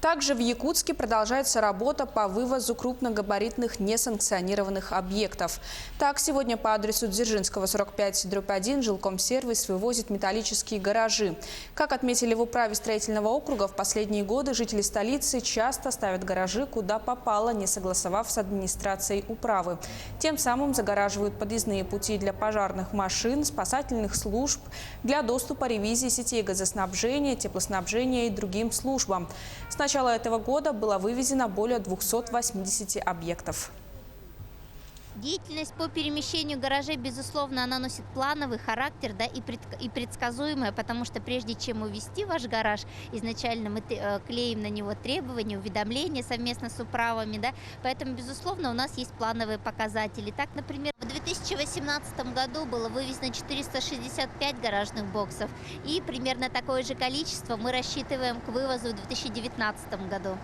Также в Якутске продолжается работа по вывозу крупногабаритных несанкционированных объектов. Так, сегодня по адресу Дзержинского, 45/1 жилкомсервис вывозит металлические гаражи. Как отметили в управе строительного округа, в последние годы жители столицы часто ставят гаражи куда попало, не согласовав с администрацией управы. Тем самым загораживают подъездные пути для пожарных машин, спасательных служб, для доступа ревизии сетей газоснабжения, теплоснабжения и другим службам. С начала этого года было вывезено более 280 объектов. Деятельность по перемещению гаражей, безусловно, она носит плановый характер, да, и предсказуемая, потому что прежде чем увезти ваш гараж, изначально мы клеим на него требования, уведомления совместно с управами, да, поэтому, безусловно, у нас есть плановые показатели. Так, например, в 2018 году было вывезено 465 гаражных боксов, и примерно такое же количество мы рассчитываем к вывозу в 2019 году.